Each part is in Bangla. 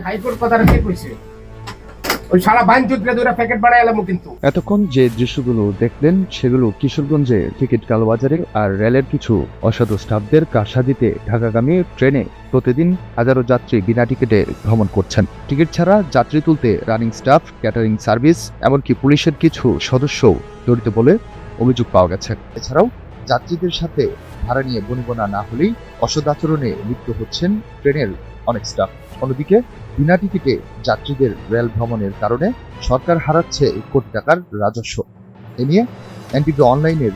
হাইকোর্ট কথাটা কে কইছে? ওই সারা বাইনচুদরে দুইটা প্যাকেট বানাই এলাম কিন্তু। এতক্ষণ যে দৃশ্যগুলো দেখলেন সেগুলো কিশোরগঞ্জে টিকিট কালোবাজারে আর রেলের কিছু অসাধু স্টাফদের কারসাজিতে ঢাকাগামী ট্রেনে প্রতিদিন হাজারো যাত্রী বিনা টিকিটে ভ্রমণ করছেন। টিকিট ছাড়া যাত্রী তুলতে রানিং স্টাফ, ক্যাটারিং সার্ভিস, এমনকি পুলিশের কিছু সদস্যও জড়িত বলে অভিযোগ পাওয়া গেছে। এছাড়াও যাত্রীদের সাথে ভাড়া নিয়ে বনিবনা না হলেই অসদাচরণে লিপ্ত হচ্ছেন ট্রেনের অনেক স্টাফ। অন্যদিকে বিনা টিকিটে যাত্রীদের রেল ভ্রমণের কারণে সরকার হারাচ্ছে কোটি টাকার রাজস্ব। এ নিয়ে এনটিভি অনলাইনের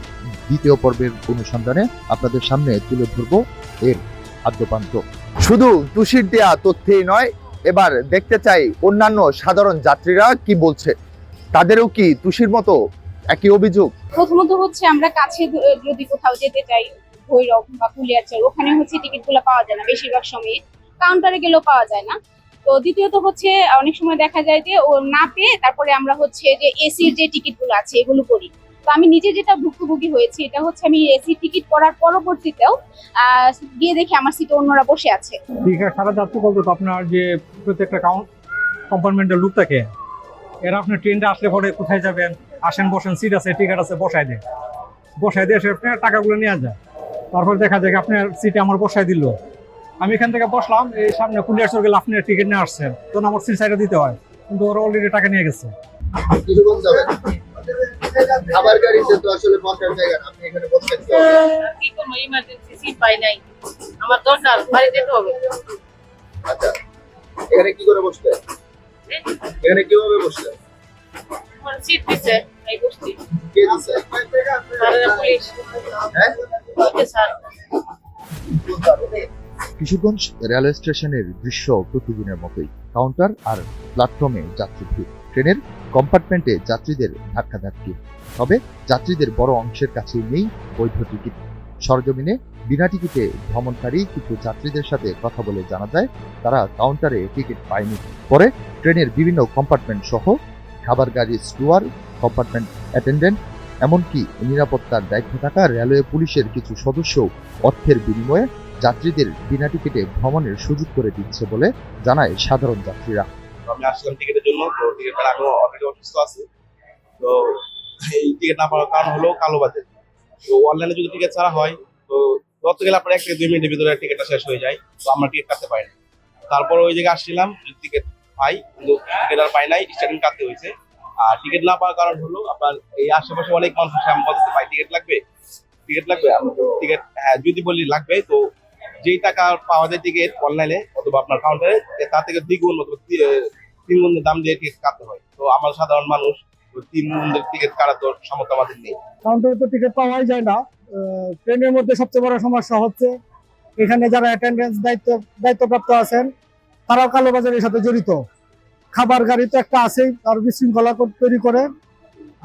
দ্বিতীয় পর্বের অনুসন্ধানে আপনাদের সামনে তুলে ধরব এর আদ্যপান্ত। শুধু তুষির দেয়া তথ্যেই নয়, এবার দেখতে চাই অন্যান্য সাধারণ যাত্রীরা কি বলছে। তাদেরও কি তুষির মতো একই অভিযোগ? প্রথমত হচ্ছে আমরা কাছে যদি কোথাও যেতে চাই, ভৈরব বা কুলিয়ারচর, ওখানে হচ্ছে টিকিটগুলো পাওয়া যায় না, বেশিরভাগ সময়ে কাউন্টারে গেলেও পাওয়া যায় না। তো দ্বিতীয়ত হচ্ছে অনেক সময় দেখা যায় যে ও না পেয়ে তারপরে আমরা হচ্ছে যে এসির যে টিকিটগুলো আছে এগুলো করি। তো আমি নিজে যেটা ভুক্তভোগী হয়েছি এটা হচ্ছে আমি এসি টিকিট করার পরবর্তীতেও গিয়ে দেখি আমার সিটে অন্যরা বসে আছে। সারা যাত্রী বলতে তো আপনার যে প্রত্যেকটা কম্পার্টমেন্টের লোক থাকে, এরা আপনার ট্রেনটা আসলে পরে কোথায় যাবেন, আসেন বসেন, সিট আছে, টিকিট আছে, বসায় দিয়ে এসে আপনার টাকাগুলো নিয়ে যায়। তারপর দেখা যায় আপনার সিটে আমার বসায় দিল, আমি এখান থেকে বসলাম, এই সামনে কুলিয়ারচর গেলে আপনার টিকিট নিয়ে আসছেন, তখন আমার সিট সাইডে দিতে হয়, কিন্তু ওরা অলরেডি টাকা নিয়ে গেছে। খাবার গাড়িতে তো আসলে বসার জায়গা না, আপনি এখানে বসতে কি কোনো ইমার্জেন্সি সিট পাই নাই, আমার দরকার বাড়ি যেতে হবে। আচ্ছা, এখানে কি করে বসতে? এখানে কিভাবে বসলে? আমার সিট দিছে, এই বসছি। কে দিছে? পুলিশ। হ্যাঁ, ওকে স্যার। কিশোরগঞ্জ রেলওয়ে স্টেশনের দৃশ্য প্রতিদিনের মতোই। কাউন্টার আর প্ল্যাটফর্মে যাত্রী ভিড়, ট্রেনের কম্পার্টমেন্টে যাত্রীদের ধাক্কাধাক্কি। তবে যাত্রীদের বড় অংশের কাছেই নেই বৈধ টিকিট। সরজমিনে বিনা টিকিটে ভ্রমণকারী কিছু যাত্রীদের সাথে কথা বলে জানা যায় তারা কাউন্টারে টিকিট পায়নি। পরে ট্রেনের বিভিন্ন কম্পার্টমেন্ট সহ খাবার গাড়ির স্টুয়ার্ড, কম্পার্টমেন্ট অ্যাটেন্ডেন্ট, এমনকি নিরাপত্তার দায়িত্বে থাকা রেলওয়ে পুলিশের কিছু সদস্য অর্থের বিনিময়ে যাত্রীদের বিনা টিকিটে ভ্রমণের সুযোগ করে দিচ্ছে বলে জানায় সাধারণ যাত্রীরা। আমি আসলাম টিকিটের জন্য, তো টিকিট পেলে আমি অলরেডি অসুস্থ আছি, তো এই টিকিট না পাওয়ার কারণ হলো কালোবাজার। তো অনলাইনে যদি টিকিট ছাড়া হয় তো ধরতে গেলে আপনার 1 থেকে 2 মিনিটের ভিতরে টিকিটটা শেষ হয়ে যায়, তো আমরা টিকিট কাটতে পারি না। তারপর ওই জায়গায় আসছিলাম, টিকিট পাই, কিন্তু টিকিট আর পাই নাই, স্ট্যান্ডিং কাটতে হয়েছে। আর টিকিট না পাওয়ার কারণ হলো আপনার এই আশেপাশে অনেক মানুষ আছে, আমি বলতে পাই টিকিট লাগবে, টিকিট হ্যাঁ যদি বলি লাগবে, তো যেই টাকা পাওয়া যায় টিকিট অনলাইনে অথবা আপনার কাউন্টারে, তার থেকে দ্বিগুণ অথবা 3 গুণ দাম দিয়ে টিকিট কাটতে হয়। তো আমরা সাধারণ মানুষ 3 গুণ টিকিট কাটার তো সামর্থ্য আমাদের নেই। কাউন্টারে তো টিকিট পাওয়াই যায় না। ট্রেনের মধ্যে সবচেয়ে বড় সমস্যা হচ্ছে এখানে যারা অ্যাটেন্ডেন্স দায়িত্বপ্রাপ্ত আছেন তারাও কালোবাজারের সাথে জড়িত। খাবার গাড়ি তো একটা আছেই, আর বিশৃঙ্খলা তৈরি করে।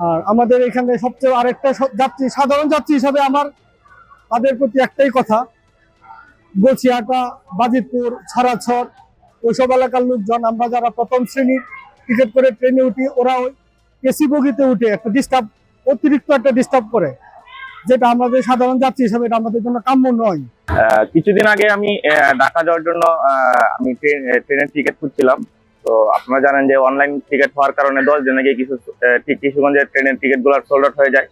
আর আমাদের এখানে সবচেয়ে আরেকটা যাত্রী, সাধারণ যাত্রী হিসাবে আমার তাদের প্রতি একটাই কথা, গোছিয়াটা, বাজিতপুর, ছাড়াছড় ওইসব এলাকার লোকজন, আমরা যারা প্রথম শ্রেণীর টিকিট করে ট্রেনে উঠি, ওরা ওই এসি বগিতে উঠে একটা অতিরিক্ত একটা ডিস্টার্ব করে, যেটা আমাদের সাধারণ যাত্রী হিসাবে এটা আমাদের জন্য কাম্য নয়। কিছুদিন আগে আমি ঢাকা যাওয়ার জন্য আমি ট্রেনের টিকিট খুঁজছিলাম। তো আপনারা জানেন যে অনলাইন টিকিট হওয়ার কারণে 10 দিন আগে কিছু কিশোরগঞ্জের ট্রেনের টিকিট গুলো সোল্ড আউট হয়ে যায়।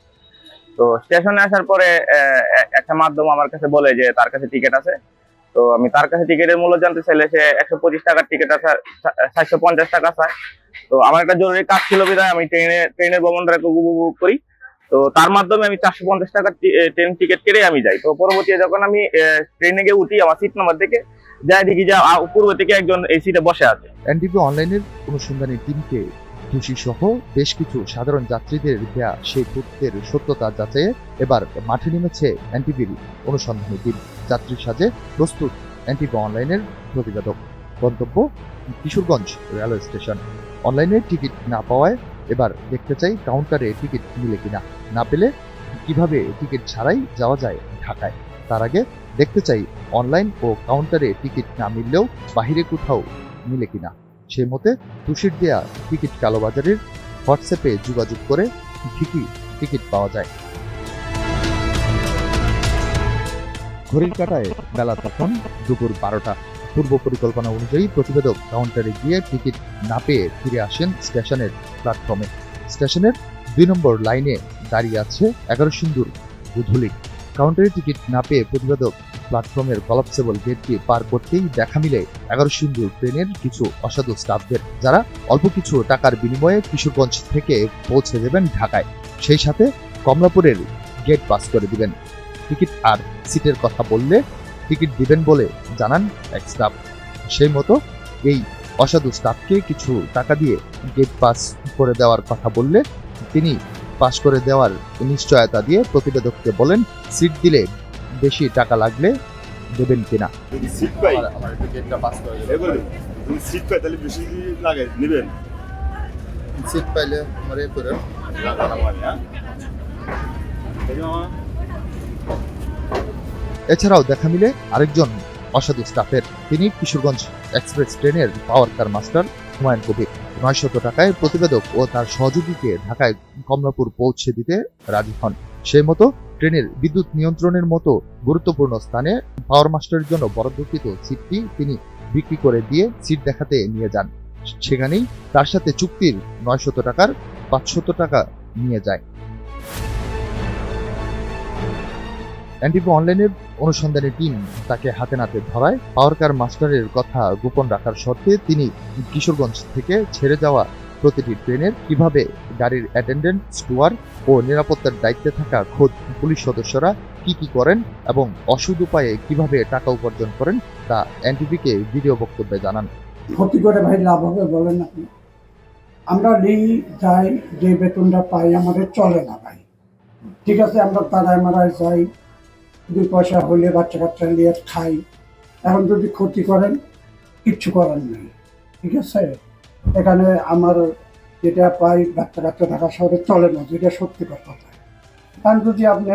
তো স্টেশনে আসার পরে একটা মাধ্যম আমার কাছে বলে যে তার কাছে টিকিট আছে। তো আমি তার কাছে টিকিটের মূল্য জানতে চাইলে সে 125 টাকার টিকিট আছে, 750 টাকা চায়। তো আমার একটা জরুরি কাজ ছিল বিধায় আমি ট্রেনের ভ্রমণটা উপভোগ করি। তো তার মাধ্যমে আমি 450 টাকার ট্রেন টিকিট কেটে আমি যাই। তো পরবর্তীতে যখন আমি ট্রেনে গিয়ে উঠি, আমার সিট নাম্বার থেকে যাই দেখি যে পূর্ব থেকে একজন এই সিটে বসে আছে। এনটিভি অনলাইনের অনুসন্ধানী টিমকে খুশি সহ বেশ কিছু সাধারণ যাত্রীদের দেয়া সেই তথ্যের সত্যতা যাচাইয়ে এবার মাঠে নেমেছে এনটিভির অনুসন্ধানী টিম। যাত্রীর সাজে প্রস্তুত এনটিভি অনলাইনের প্রতিবেদক। গন্তব্য কিশোরগঞ্জ রেলওয়ে স্টেশন। অনলাইনে টিকিট না পাওয়ায় এবার দেখতে চাই কাউন্টারে টিকিট মিলে কিনা, না পেলে কিভাবে টিকিট ছাড়াই যাওয়া যায় ঢাকায়। তার আগে দেখতে চাই অনলাইন ও কাউন্টারে টিকিট না মিললেও বাহিরে কোথাও মিলে কিনা। সে মতে তুষির দেয়া টিকিট কালোবাজারের হোয়াটসঅ্যাপে যোগাযোগ করে ঠিকই টিকিট পাওয়া যায়। ঘড়ির কাঁটায় বেলা তখন দুপুর 12টা। পূর্ব পরিকল্পনা অনুযায়ী প্রতিবেদক কাউন্টারে গিয়ে টিকিট না পেয়ে ফিরে আসেন স্টেশনের প্ল্যাটফর্মে। স্টেশনের 2 নম্বর লাইনে দাঁড়িয়ে আছে 11 সিন্দুর গুধুলি। কাউন্টারে টিকিট না পেয়ে প্রতিবেদক প্ল্যাটফর্মের কলাপসেবল গেট দিয়ে পার করতেই দেখা মিলে 11 সিন্দুর ট্রেনের কিছু অসাধু স্টাফদের, যারা অল্প কিছু টাকার বিনিময়ে কিশোরগঞ্জ থেকে পৌঁছে দেবেন ঢাকায়, সেই সাথে কমলাপুরের গেট পাস করে দিবেন। টিকিট আর সিটের কথা বললে টিকিট দিবেন বলে জানান এক স্টাফ। সেই মতো এই অসাধু স্টাফকে কিছু টাকা দিয়ে গেট পাস করে দেওয়ার কথা বললে তিনি পাস করে দেওয়ার নিশ্চয়তা দিয়ে প্রতিবেদককে বলেন সিট দিলে বেশি টাকা লাগলে দেবেন কিনা। সিট পাই সিট পাই তাহলে বেশি লাগে নেবেন। সিট পাইলে আমার করে এছাড়াও দেখা মিলে আরেকজন অসাধু স্টাফের, তিনি কিশোরগঞ্জ এক্সপ্রেস ট্রেনের পাওয়ার কার মাস্টার হুমায়ুন কবির। 900 টাকায় প্রতিবেদক ও তার সহযোগীকে ঢাকায় কমলাপুর পৌঁছে দিতে রাজি হন। সেই মতো ট্রেনের বিদ্যুৎ নিয়ন্ত্রণের মতো গুরুত্বপূর্ণ স্থানে পাওয়ার মাস্টারের জন্য বরাদ্দকৃত সিটটি তিনি বিক্রি করে দিয়ে সিট দেখাতে নিয়ে যান। সেখানেই তার সাথে চুক্তির 900 টাকার 500 টাকা নিয়ে যায়। এনটিভি অনলাইনের অনুসন্ধানী টিম তাকে হাতে নাতে ধরায়। পাওয়ার কার মাস্টারের কথা গোপন রাখার শর্তে তিনি কিশোরগঞ্জ থেকে ছেড়ে যাওয়া প্রতিটি ট্রেনের কিভাবে গাড়ির অ্যাটেন্ডেন্ট, স্টুয়ার্ড ও নিরাপত্তার দায়িত্বে থাকা খোদ পুলিশ সদস্যরা কি করেন এবং অসৎ উপায়ে কিভাবে টাকা উপার্জন করেন তা এনটিভিকে ভিডিও বক্তব্যে জানান। ক্ষতি করে ভাই লাভ হবে বলেন আপনি? আমরা নিই যাই, যে বেতনটা পাই আমাদের চলে না ভাই। ঠিক আছে, আমরা তারাই মারাই যাই, 2 পয়সা হলে বাচ্চা কাচ্চা নিয়ে খাই। এখন যদি ক্ষতি করেন কিচ্ছু করার নেই। ঠিক আছে, এখানে আমার যেটা পাই বাচ্চা কাচ্চা থাকা শহরে চলে না, যেটা সত্যিকার কথা। কারণ যদি আপনি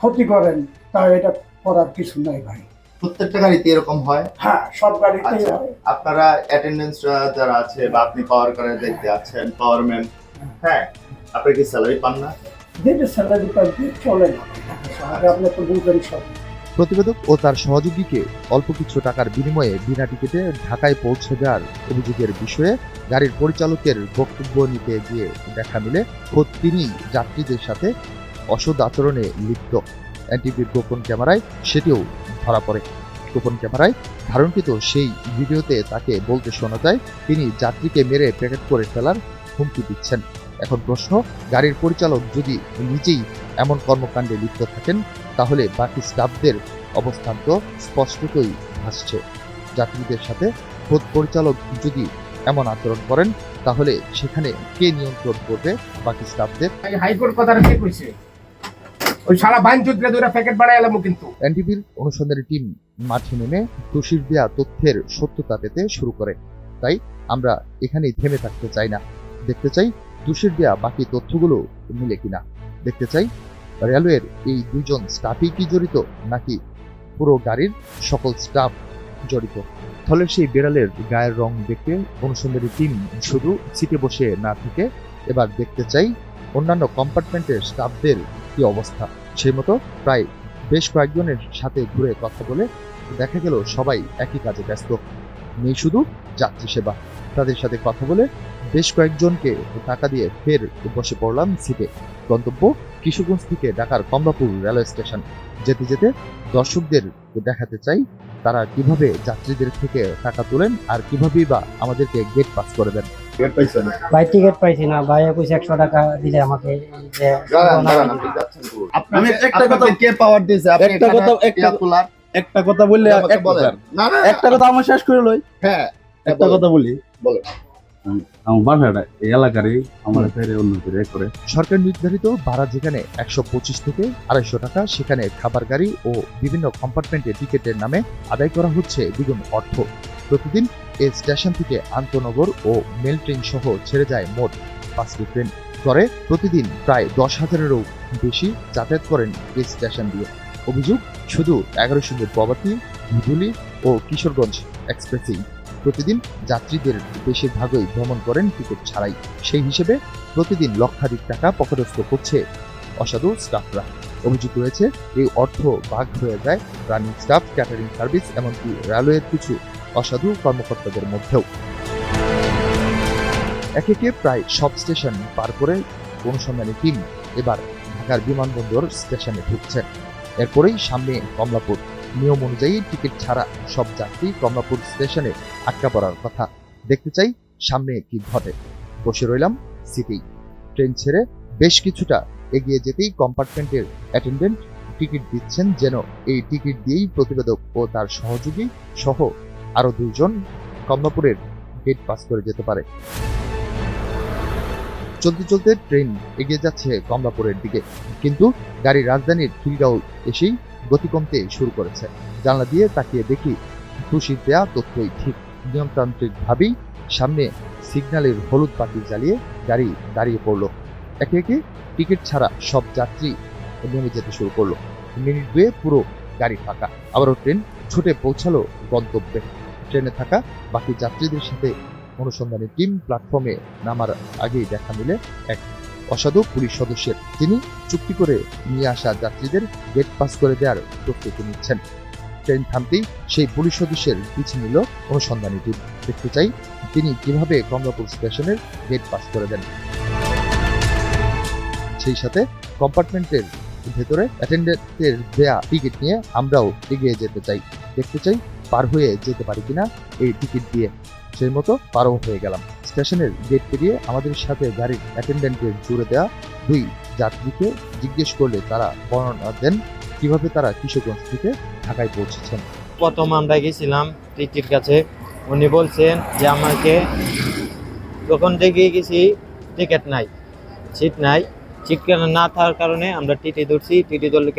ক্ষতি করেন তা এটা করার কিছু নাই ভাই। প্রত্যেকটা গাড়িতে এরকম হয়? হ্যাঁ, সব গাড়িতেই আচ্ছা, হয়। আপনারা অ্যাটেন্ডেন্সরা যারা আছে বা আপনি পাওয়ার কারে দেখতে আছেন, পাওয়ারম্যান, হ্যাঁ, আপনি কি স্যালারি পান না? যেটা স্যালারি পাই চলে না, আপনি তো বুঝবেন সব। প্রতিবেদক ও তার সহযোগীকে অল্প কিছু টাকার বিনিময়ে বিনা টিকিটে ঢাকায় পৌঁছে দেওয়ার অভিযোগের বিষয়ে গাড়ির পরিচালকের বক্তব্য নিতে গিয়ে দেখা মিলে খোদ তিনি যাত্রীদের সাথে অসৎ আচরণে লিপ্ত। এনটিভির গোপন ক্যামেরায় সেটিও ধরা পড়ে। গোপন ক্যামেরায় ধারণকৃত সেই ভিডিওতে তাকে বলতে শোনা যায় তিনি যাত্রীকে মেরে প্যাকেট করে ফেলার হুমকি দিচ্ছেন। এখন প্রশ্ন, গাড়ির পরিচালক যদি নিজেই এমন কর্মকাণ্ডে লিপ্ত থাকেন তাহলে বাকি স্টাফদের অবস্থান তো স্পষ্টতই ভাসছে। যাত্রীদের সাথে খোদ পরিচালক যদি এমন আচরণ করেন তাহলে সেখানে কে নিয়ন্ত্রণ করবে বাকি স্টাফদের? হাইকোর্ট কথাটা কে কইছে? ওই সারা বানচুদ্রে দুইটা প্যাকেট বানাই এলাম কিন্তু। এনটিভির অনুসন্ধানী টিম মাঠে নেমে তুষির দেয়া তথ্যের সত্যতা পেতে শুরু করে। তাই আমরা এখানেই থেমে থাকতে চাই না, দেখতে চাই তুষির দেয়া বাকি তথ্যগুলো মিলে কিনা। দেখতে চাই রেলওয়ের এই 2 জন স্টাফই কি জড়িত নাকি পুরো গাড়ির সকল স্টাফ জড়িত। ফলে সেই বিড়ালের গায়ের রং দেখতে অনুসন্ধানী টিম শুধু সিটে বসে না থেকে এবার দেখতে চাই অন্যান্য কম্পার্টমেন্টের স্টাফদের কি অবস্থা। সেই মতো প্রায় বেশ কয়েকজনের সাথে ঘুরে কথা বলে দেখা গেল সবাই একই কাজে ব্যস্ত, নেই শুধু যাত্রী সেবা। তাদের সাথে কথা বলে বেশ কয়েকজনকে টাকা দিয়ে ফের বসে পড়লাম সিটে। গন্তব্য কিশোরগঞ্জ থেকে ঢাকার কমলাপুর রেলওয়ে স্টেশন। যেতে যেতে দর্শকদের দেখাতে চাই তারা কিভাবে যাত্রীদের থেকে টাকা তোলেন আর কিভাবেই বা আমাদেরকে গেট পাস করে দেন। ভাই টিকিট পাইছি না ভাই, 100 টাকা দিলে আমাকে আমি একটা কথা, কে পাওয়ার দিয়েছে? আপনি একটা কথা বললে বলেন। না না, একটা কথা আমার শেষ করে লই। হ্যাঁ, একটা কথা বলি, বলেন। আমার বাসাটা এই এলাকারই, আমার ফেরে অন্য করে সরকার নির্ধারিত ভাড়া যেখানে 125 থেকে 250 টাকা, সেখানে খাবার গাড়ি ও বিভিন্ন কম্পার্টমেন্টে টিকিটের নামে আদায় করা হচ্ছে দ্বিগুণ অর্থ। প্রতিদিন এই স্টেশন থেকে আন্তনগর ও মেল ট্রেন সহ ছেড়ে যায় মোট 5টি ট্রেন। করে প্রতিদিন প্রায় 10,000-এরও বেশি যাতায়াত করেন এই স্টেশন দিয়ে। অভিযোগ শুধু 11 সিন্দুর প্রভাতী, ধুধুলি ও কিশোরগঞ্জ এক্সপ্রেসেই প্রতিদিন যাত্রীদের বেশিরভাগই ভ্রমণ করেন টিকিট ছাড়াই। সেই হিসেবে প্রতিদিন লক্ষাধিক টাকা পকেটস্থ করছে অসাধু স্টাফরা। অভিযোগ রয়েছে এই অর্থ ভাগ হয়ে যায় রানিং স্টাফ, ক্যাটারিং সার্ভিস, এমনকি রেলওয়ের কিছু অসাধু কর্মকর্তাদের মধ্যেও। একে একে প্রায় সব স্টেশন পার করে অনুসন্ধানী টিম এবার ঢাকার বিমানবন্দর স্টেশনে ঢুকছে। এরপরেই সামনে কমলাপুর। নিয়ম অনুযায়ী টিকিট ছাড়া সব যাত্রী কমলাপুর স্টেশনে আটকা পড়ার কথা। দেখতে চাই সামনে কি ঘটে। বসে রইলাম সিটেই। ট্রেন ছেড়ে বেশ কিছুটা এগিয়ে যেতেই কম্পার্টমেন্টের অ্যাটেন্ডেন্ট টিকিট দিচ্ছেন, যেন এই টিকিট দিয়েই প্রতিবেদক ও তার সহযোগী সহ আরো 2 জন কমলাপুরের গেট পাস করে যেতে পারে। চলতে চলতে ট্রেন এগিয়ে যাচ্ছে কমলাপুরের দিকে, কিন্তু গাড়ি রাজধানীর খিলগাঁও এসেই গতি কমতে শুরু করেছে। জানলা দিয়ে তাকিয়ে দেখি খুশির দেয়া তথ্যই ঠিক। নিয়মতান্ত্রিকভাবেই সামনে সিগন্যালের হলুদ বাতি জ্বালিয়ে গাড়ি দাঁড়িয়ে পড়ল। একে একে টিকিট ছাড়া সব যাত্রী নেমে যেতে শুরু করলো। মিনিট 2 পুরো গাড়ি ফাঁকা। আবারও ট্রেন ছুটে পৌঁছালো গন্তব্যে। ট্রেনে থাকা বাকি যাত্রীদের সাথে অনুসন্ধানী টিম প্ল্যাটফর্মে নামার আগেই দেখা মিলে এক অসাধু পুলিশ সদস্যের, যিনি চুক্তি করে নিয়ে আসা যাত্রীদের গেট পাস করে দেওয়ার প্রস্তুতি নিচ্ছেন। ট্রেন থামতেই সেই পুলিশ সদস্যের পিছু নিল অনুসন্ধানী টিম। দেখতে চাই তিনি কিভাবে কমলাপুর স্টেশনের গেট পাস করে দেন। সেই সাথে কম্পার্টমেন্টের ভেতরে অ্যাটেন্ডেন্টের দেয়া টিকিট নিয়ে আমরাও এগিয়ে যেতে চাই। দেখতে চাই পার হয়ে যেতে পারি কিনা এই টিকিট দিয়ে। সেই মতো পারও হয়ে গেলাম। স্টেশনের গেট পেরিয়ে আমাদের সাথে গাড়ির অ্যাটেন্ডেন্টের জুড়ে দেওয়া 2 যাত্রীকে জিজ্ঞেস করলে তারা বর্ণনা দেন কিভাবে তারা কিশোরগঞ্জ থেকে ঢাকায় পৌঁছেছেন। প্রথম আমরা গেছিলাম টিটির কাছে, উনি বলছেন যে আমাকে যখন থেকে গেছি টিকিট নাই, সিট নাই, সিট না থাকার কারণে আমরা টিটি ধরছি। টিটি ধরলে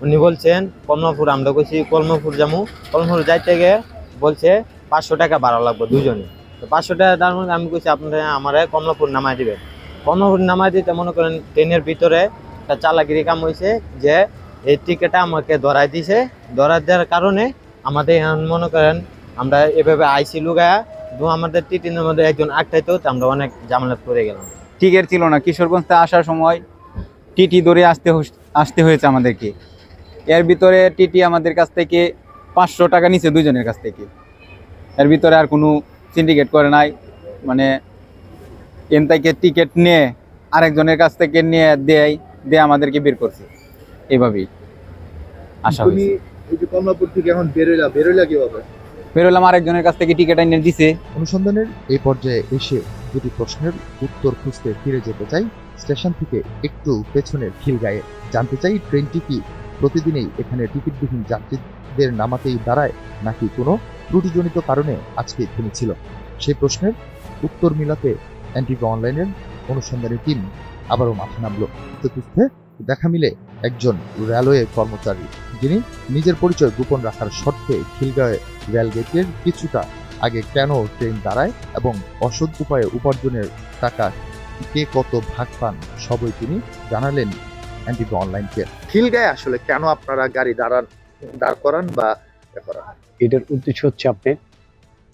উনি বলছেন কমলাপুর, আমরা কইছি কমলাপুর যাবো। কমলাপুর যাইতে গিয়ে বলছে 500 টাকা ভাড়া লাগবে দুজনে। তো 500 টাকা তার মধ্যে আমি কইছি আপনারা আমার কমলাপুর নামাই দিবেন। কমলাপুর নামাই দিতে মনে করেন ট্রেনের ভিতরে একটা চালাকিরি কাম হয়েছে যে এই টিকিটটা আমাকে ধরাই দিছে। ধরাই দেওয়ার কারণে আমাদের এখন মনে করেন আমরা এভাবে আইসি লুগায়া আমাদের টিটিনের মধ্যে একজন আটটাইতো, আমরা অনেক ঝামেলা করে গেলাম। টিকিট ছিল না। কিশোরগঞ্জ থেকে আসার সময় টিটি ধরে আসতে হয়েছে আমাদেরকে। এর ভিতরে টিটি আমাদের কাছ থেকে 500 টাকা নিছে দুজনের কাছ থেকে। এর ভিতরে আর কোনো সিন্ডিকেট করে নাই, মানে এন থেকে টিকিট নিয়ে আরেকজনের কাছ থেকে নিয়ে দিয়ে আমাদেরকে বের করছে। এইভাবেই আশা হয়েছে। এই যে কমলাপুর থেকে এখন বেরোইলা কিভাবে? বেরোলাম, আরেকজনের কাছ থেকে টিকিট এনে দিছে। অনুসন্ধানের এই পর্যায়ে এসে 2টি প্রশ্নের উত্তর খুঁজতে ফিরে যেতে চাই স্টেশন থেকে একটু পেছনের খিলগাঁয়ে। জানতে চাই ট্রেনটি কি প্রতিদিনই এখানে টিকিটবিহীন যাত্রীদের নামাতেই দাঁড়ায়, নাকি কোনো ত্রুটিজনিত কারণে আজকে থেমেছিল। সেই প্রশ্নের উত্তর মিলাতে এনটিভি অনলাইনের অনুসন্ধানী টিম আবারও মাঠে নামল। খুঁজতে দেখা মিলে একজন রেলওয়ে কর্মচারী, যিনি নিজের পরিচয় গোপন রাখার শর্তে খিলগাঁও রেলগেটের কিছুটা আগে কেন ট্রেন দাঁড়ায় এবং অসৎ উপায়ে উপার্জনের টাকা কে কত ভাগ পান সবই তিনি জানালেন এনটিভি অনলাইনকে। খিলগাঁয়ে আসলে কেন আপনারা গাড়ি দাঁড় করান বা করান? এটার উদ্দেশ্য হচ্ছে আপনি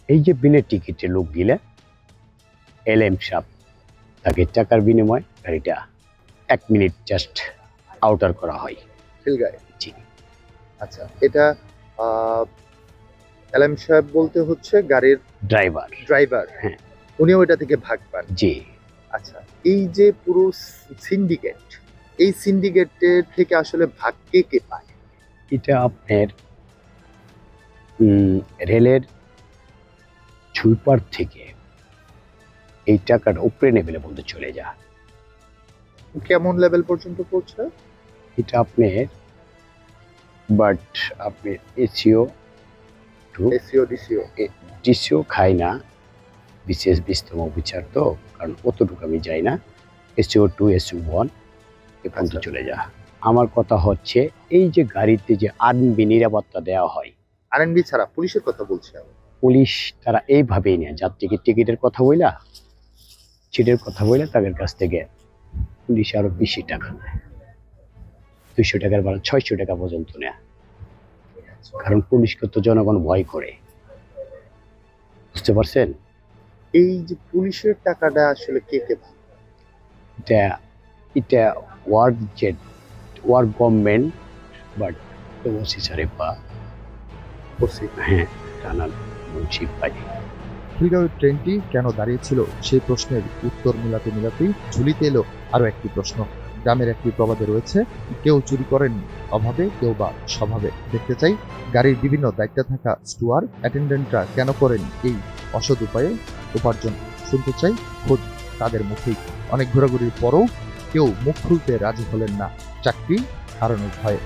এই যে বিনা টিকিটে লোক গিলে এলএম সাহেব তাকে টাকার বিনিময়ে গাড়িটা 1 মিনিট জাস্ট আউটার করা হয় খিলগাঁয়ে। জি আচ্ছা, এটা এলএম সাহেব বলতে হচ্ছে গাড়ির ড্রাইভার। হ্যাঁ, উনিও এটা থেকে ভাগ পান। জি। আচ্ছা, এই যে পুরো সিন্ডিকেট, এই সিন্ডিকেটের থেকে আসলে ভাগ কে কে পায়? এটা আপনার রেলের সুইপার থেকে এই টাকাটা উপরে লেভেলে পর্যন্ত চলে যায়। কেমন লেভেল পর্যন্ত পৌঁছে? এটা আপনার বাট আপনার এসিও ডিসিও খায় না, বিশেষ বিস্তম বিচার তো, কারণ অতটুকু আমি যাই না। এসিও 2 এসিও 1 এ পর্যন্ত চলে যায়। আমার কথা হচ্ছে এই যে গাড়িতে যে আরএনবি নিরাপত্তা দেওয়া হয়, আরএনবি ছাড়া পুলিশের কথা বলছে। পুলিশ তারা এইভাবেই নেয়, যাত্রীকে টিকিটের কথা বইলা, সিটের কথা বইলা তাদের কাছ থেকে পুলিশ আরো বেশি টাকা নেয়। 200 টাকার বা 600 টাকা পর্যন্ত নেয়। কারণ পুলিশকে তো জনগণ ভয় করে, বুঝতে পারছেন? এই যে পুলিশের টাকাটা আসলে কে কে পায়? এটা ওয়ার্ড জেট ওয়ার্ক গভর্নমেন্ট বাট ওসি স্যারে বা হ্যাঁ জানার মুন্সি পাই। খিলগাঁওয়ের ট্রেনটি কেন দাঁড়িয়েছিল সেই প্রশ্নের উত্তর মিলাতে মিলাতেই ঝুলিতে এলো আরও একটি প্রশ্ন। গ্রামের একটি প্রবাদে রয়েছে, কেউ চুরি করেন অভাবে, কেউ বা স্বভাবে। দেখতে চাই গাড়ির বিভিন্ন দায়িত্বে থাকা স্টুয়ার্ড অ্যাটেন্ডেন্টরা কেন করেন এই অসৎ উপায়ে উপার্জন। শুনতে চাই খোদ তাদের মুখেই। অনেক ঘোরাঘুরির পরও কেউ মুখ খুলতে রাজি হলেন না চাকরি হারানোর ভয়ে।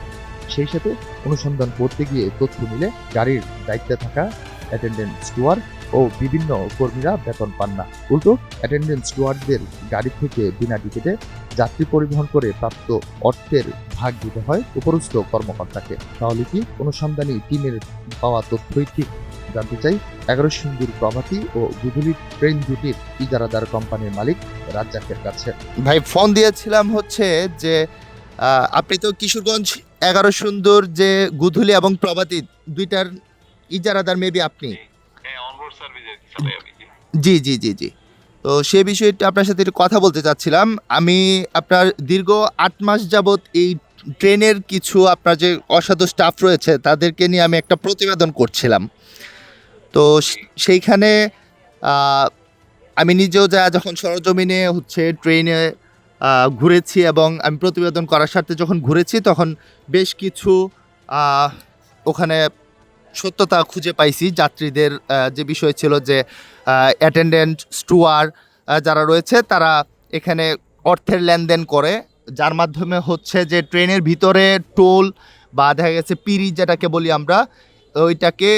সেই সাথে অনুসন্ধান করতে গিয়ে তথ্য মিলে গাড়ির দায়িত্বে থাকা অ্যাটেন্ডেন্ট স্টুয়ার্ড ও বিভিন্ন কর্মীরা বেতন পান না। উল্টো অ্যাটেন্ডেন্ট স্টুয়ার্ডদের গাড়ি থেকে বিনা টিকিটে যাত্রী পরিবহন করে প্রাপ্ত অর্থের ভাগ দিতে হয় উপরস্থ কর্মকর্তাকে। তাহলে কি অনুসন্ধানী টিমের পাওয়া তথ্যই ঠিক? জানতে চাই 11 সিন্ধুর প্রভাতী ও গুধুলি ট্রেন দুটির ইজারাদার কোম্পানির মালিক রাজ্জাকের কাছে। ভাই ফোন দিয়েছিলাম হচ্ছে যে আপনি তো কিশোরগঞ্জ 11 সুন্দর যে গুধুলি এবং প্রভাতী দুইটার ইজারাদার মেবি আপনি। জি জি জি জি তো সে বিষয়টা আপনার সাথে একটু কথা বলতে চাচ্ছিলাম। আমি আপনার দীর্ঘ 8 মাস যাবত এই ট্রেনের কিছু আপনার যে অসাধু স্টাফ রয়েছে তাদেরকে নিয়ে আমি একটা প্রতিবেদন করছিলাম। তো সেইখানে আমি নিজেও যখন সরজমিনে হচ্ছে ট্রেনে ঘুরেছি এবং আমি প্রতিবেদন করার স্বার্থে যখন ঘুরেছি তখন বেশ কিছু ওখানে সত্যতা খুঁজে পাইছি। যাত্রীদের যে বিষয় ছিল যে অ্যাটেন্ডেন্ট স্টুয়ার্ড যারা রয়েছে তারা এখানে অর্থের লেনদেন করে, যার মাধ্যমে হচ্ছে যে ট্রেনের ভিতরে টোল বা দেখা গেছে পিরি যেটাকে বলি আমরা, ওইটাকে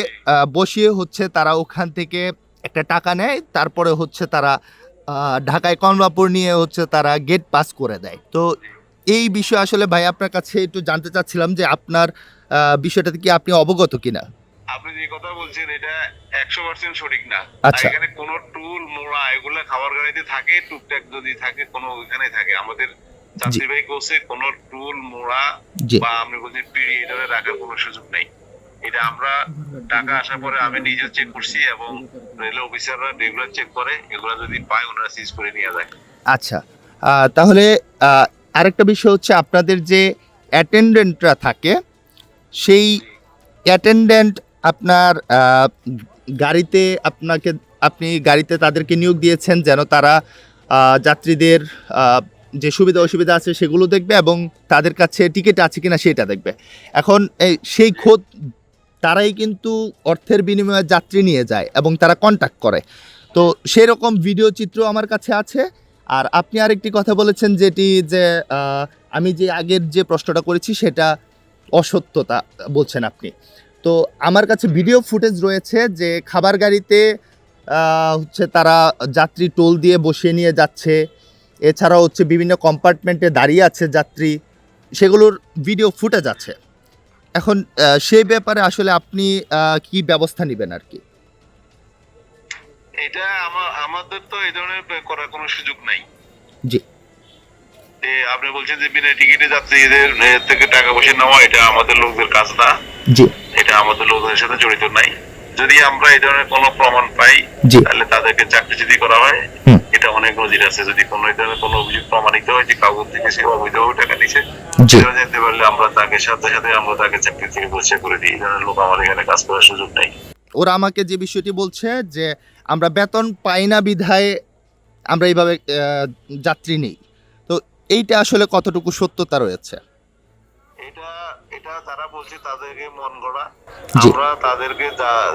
বসিয়ে হচ্ছে তারা ওখান থেকে একটা টাকা নেয়, তারপরে হচ্ছে তারা ঢাকায় কমলাপুর নিয়ে হচ্ছে তারা গেট পাস করে দেয়। তো এই বিষয়ে আসলে ভাই আপনার কাছে একটু জানতে চাচ্ছিলাম যে আপনার বিষয়টাতে কি আপনি অবগত কিনা? আপনি যে কথা বলছেন এটা 100% সঠিক না। আচ্ছা। এখানে কোনো টুল মোড়া এগুলা খাবার গাড়িতে থাকে, টুকটাক যদি থাকে কোনো ওখানে থাকে। আমাদের যাত্রীবাহী কোচে কোনো টুল মোড়া বা আপনি বলছেন পিড়ি এটা রাখার কোনো সুযোগ নেই। এটা আমরা টাকা আসার পরে আমি নিজে চেক করছি এবং রেল অফিসাররা রেগুলার চেক করে, এগুলা যদি পায় ওনারা সিজ করে নিয়ে যায়। আচ্ছা, তাহলে আরেকটা বিষয় হচ্ছে আপনাদের যে অ্যাটেন্ডেন্টরা থাকে সেই অ্যাটেন্ডেন্ট আপনার গাড়িতে আপনি গাড়িতে তাদেরকে নিয়োগ দিয়েছেন যেন তারা যাত্রীদের যে সুবিধা অসুবিধা আছে সেগুলো দেখবে এবং তাদের কাছে টিকিট আছে কিনা সেটা দেখবে। এখন সেই খোঁজ তারাই কিন্তু অর্থের বিনিময়ে যাত্রী নিয়ে যায় এবং তারা কন্ট্যাক্ট করে। তো সেই রকম ভিডিও চিত্র আমার কাছে আছে। আর আপনি আরেকটি কথা বলেছেন যেটি যে আমি যে আগের যে প্রশ্নটা করেছি সেটা অসত্যতা বলছেন আপনি। তো আমার কাছে ভিডিও ফুটেজ রয়েছে যে খাবার গাড়িতে হচ্ছে তারা যাত্রী টোল দিয়ে বসিয়ে নিয়ে যাচ্ছে, এছাড়াও হচ্ছে বিভিন্ন কম্পার্টমেন্টে দাঁড়িয়ে আছে যাত্রী, সেগুলোর ভিডিও ফুটেজ আছে। এখন সেই ব্যাপারে আসলে আপনি কি ব্যবস্থা নেবেন আর কি? এটা আমাদের তো এই ধরনের করার কোনো সুযোগ নাই। জি, আপনি বলছেন যে বিনা টিকিটে যাত্রীদের থেকে টাকা পয়সা নেওয়া এটা আমাদের লোকদের কাজ না। জি, এটা আমাদের লোকদের সাথে জড়িত নাই। যদি আমরা এই ধরনের কোনো প্রমাণ পাই তাহলে তাদেরকে চাকরিচ্যুতি করা হয়। এটা অনেক নজির আছে। যদি কোনো এই ধরনের কোনো অভিযোগ প্রমাণিত হয় যে কাগজ থেকে সে অবৈধভাবে টাকা নিচ্ছে, সেটা জানতে পারলে আমরা তাকে সাথে সাথে আমরা তাকে চাকরি থেকে বহিষ্কার করে দিই। এই ধরনের লোক আমাদের এখানে কাজ করার সুযোগ নেই। ওরা আমাকে যে বিষয়টি বলছে যে আমরা বেতন পাই না বিধায় আমরা এইভাবে যাত্রী নেই, তো এইটা আসলে কতটুকু সত্যতা রয়েছে? এটা তারা বলছে তাদেরকে মন গড়া। আমরা তাদেরকে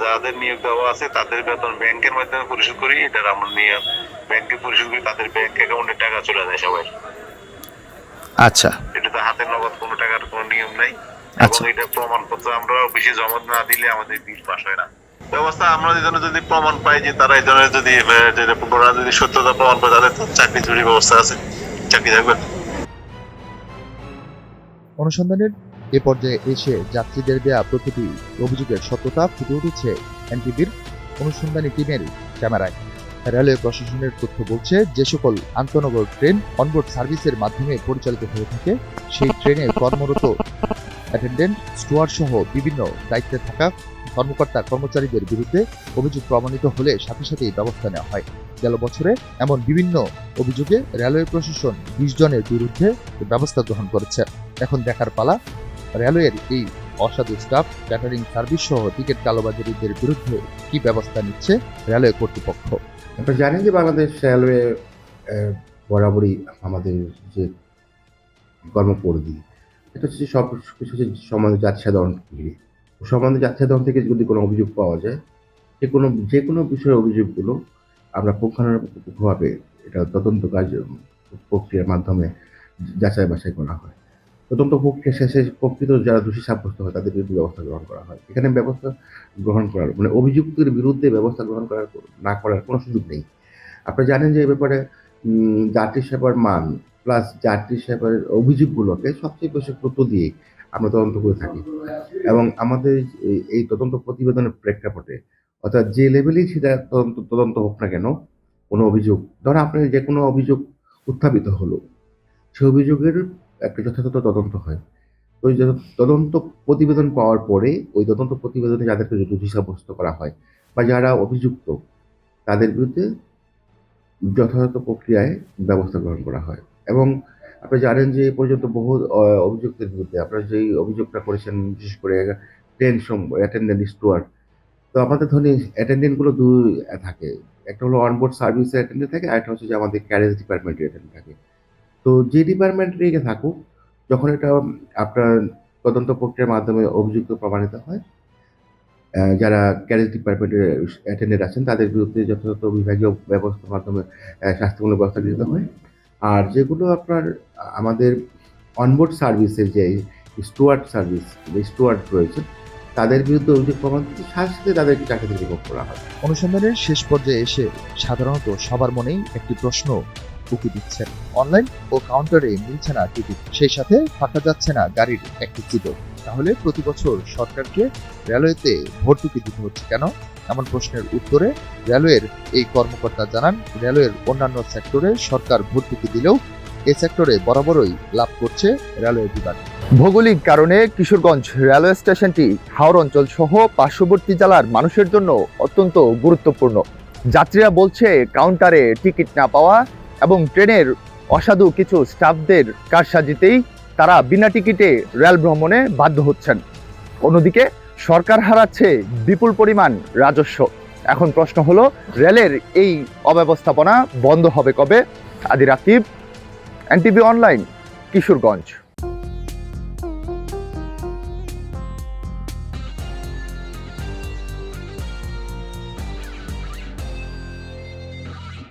যাদের নিয়োগ দেওয়া আছে তাদের বেতন ব্যাংকের মাধ্যমে পরিশোধ করি। এটা আমরা নিয়ে ব্যাংকে পরিশোধ করি, তাদের ব্যাংক অ্যাকাউন্টে টাকা চলে যায় সবাই। আচ্ছা, এটা তো হাতের নগদ কোনো টাকার কোনো নিয়ম নাই। এবং এটা প্রমাণপত্র আমরা অফিসে জমা না দিলে আমাদের বিল পাস হয় না। ব্যবস্থা আমরা যদি প্রমাণ পাই যে তারা এই ধরনের যদি সত্যতা প্রমাণ পায় তাদের চাকরি চুরির ব্যবস্থা আছে, চাকরি থাকবে। অনুসন্ধানের এ পর্যায়ে এসে যাত্রীদের দেয়া প্রতিটি অভিযোগের সত্যতা ফুটে উঠেছে এনটিভির অনুসন্ধানী টিমের ক্যামেরায়। রেলওয়ে প্রশাসনের তথ্য বলছে যে সকল আন্তনগর ট্রেন অনবোর্ড সার্ভিসের মাধ্যমে পরিচালিত হয়ে থাকে সেই ট্রেনে কর্মরত অ্যাটেন্ডেন্ট, স্টুয়ার্ড সহ বিভিন্ন দায়িত্বে থাকা কর্মকর্তা কর্মচারীদের বিরুদ্ধে অভিযোগ প্রমাণিত হলে সাথে সাথেই ব্যবস্থা নেওয়া হয়। গেল বছরে এমন বিভিন্ন অভিযোগে রেলওয়ে প্রশাসন 20 জনের বিরুদ্ধে ব্যবস্থা গ্রহণ করেছে। এখন দেখার পালা রেলওয়ের এই অসাধু স্টাফ, ক্যাটারিং সার্ভিস সহ টিকিট কালোবাজারিদের বিরুদ্ধে কি ব্যবস্থা নিচ্ছে রেলওয়ে কর্তৃপক্ষ। আপনারা জানেন যে বাংলাদেশ রেলওয়ে বরাবরই আমাদের যে কর্মপরিধি, এটা হচ্ছে সব কিছু হচ্ছে সমাজের জাতি সাধারণ ঘিরে। সমাজের জাতি সাধারণ থেকে যদি কোনো অভিযোগ পাওয়া যায়, যে কোনো বিষয়ের অভিযোগগুলো আমরা পুঙ্খানুপুঙ্খভাবে এটা তদন্ত কাজ প্রক্রিয়ার মাধ্যমে যাচাই বাছাই করা হয়। তদন্ত প্রক্রিয়া শেষে প্রকৃত যারা দোষী সাব্যস্ত হয় তাদের বিরুদ্ধে ব্যবস্থা গ্রহণ করা হয়। এখানে ব্যবস্থা গ্রহণ করার মানে অভিযুক্তের বিরুদ্ধে ব্যবস্থা গ্রহণ না করার কোনো সুযোগ নেই। আপনারা জানেন যে এ ব্যাপারে যাত্রী সেবার মান প্লাস যাত্রী সেবার অভিযোগগুলোকে সবচেয়ে বেশি গুরুত্ব দিয়ে আমরা তদন্ত করে থাকি এবং আমাদের এই তদন্ত প্রতিবেদনের প্রেক্ষাপটে অর্থাৎ যে লেভেলেই সেটা তদন্ত হোক না কেন, কোনো অভিযোগ ধরো আপনার যে কোনো অভিযোগ উত্থাপিত হলো, সেই অভিযোগের একটা যথাযথ তদন্ত হয়। ওই তদন্ত প্রতিবেদন পাওয়ার পরে ওই তদন্ত প্রতিবেদনে যাদেরকে দোষী সাব্যস্ত করা হয় বা যারা অভিযুক্ত তাদের বিরুদ্ধে যথাযথ প্রক্রিয়ায় ব্যবস্থা গ্রহণ করা হয়। এবং আপনি জানেন যে এ পর্যন্ত বহু অভিযুক্তের বিরুদ্ধে আপনারা যেই অভিযোগটা করেছেন, বিশেষ করে ট্রেন অ্যাটেন্ডেন্ট, স্টুয়ার্ড, তো আমাদের ধরুন অ্যাটেন্ডেন্টগুলো দুই থাকে, একটা হলো অনবোর্ড সার্ভিসের অ্যাটেন্ডেন্ট থাকে, আরেকটা হচ্ছে যে আমাদের ক্যারেজ ডিপার্টমেন্টের অ্যাটেন্ডেন্ট থাকে। তো যে ডিপার্টমেন্টে থাকুক, যখন এটা আপনার তদন্ত প্রক্রিয়ার মাধ্যমে অভিযুক্ত প্রমাণিত হয়, যারা ক্যারেজ ডিপার্টমেন্টের অ্যাটেন্ডেন্ট আছেন তাদের বিরুদ্ধে যথাযথ বিভাগীয় ব্যবস্থার মাধ্যমে শাস্তিমূলক ব্যবস্থা গৃহীত হয়। আর যেগুলো আপনার আমাদের অনবোর্ড সার্ভিসের যে স্টুয়ার্ড সার্ভিস, যে স্টুয়ার্ড রয়েছে তাদের বিরুদ্ধে অভিযোগ প্রমাণিত সাথে সাথে তাদেরকে চাকরি থেকে রিমুভ করা হয়। অনুসন্ধানের শেষ পর্যায়ে এসে সাধারণত সবার মনেই একটি প্রশ্ন উকি দিচ্ছে, অনলাইন ও কাউন্টারে মিলছে না টিকিট, সেই সাথে ফাঁকা যাচ্ছে না গাড়ির একটি চিটও। তাহলে প্রতি বছর সরকারকে রেলওয়েতে ভর্তুকি দিতে হচ্ছে কেন? এমন প্রশ্নের উত্তরে রেলওয়ের এই কর্মকর্তা জানান, রেলওয়ের অন্যান্য সেক্টরে সরকার ভর্তুকি দিলেও এই সেক্টরে বরাবরই লাভ করছে রেলওয়ে বিভাগ। ভৌগোলিক কারণে কিশোরগঞ্জ রেলওয়ে স্টেশনটি হাওড় অঞ্চল সহ পার্শ্ববর্তী জেলার মানুষের জন্য অত্যন্ত গুরুত্বপূর্ণ। যাত্রীরা বলছে কাউন্টারে টিকিট না পাওয়া এবং ট্রেনের অসাধু কিছু স্টাফদের কারসাজিতেই তারা বিনা টিকিটে রেল ভ্রমণে বাধ্য হচ্ছেন। অন্যদিকে সরকার হারাচ্ছে বিপুল পরিমাণ রাজস্ব। এখন প্রশ্ন হলো, রেলের এই অব্যবস্থাপনা বন্ধ হবে কবে? আদি রাকিব, এনটিভি অনলাইন, কিশোরগঞ্জ।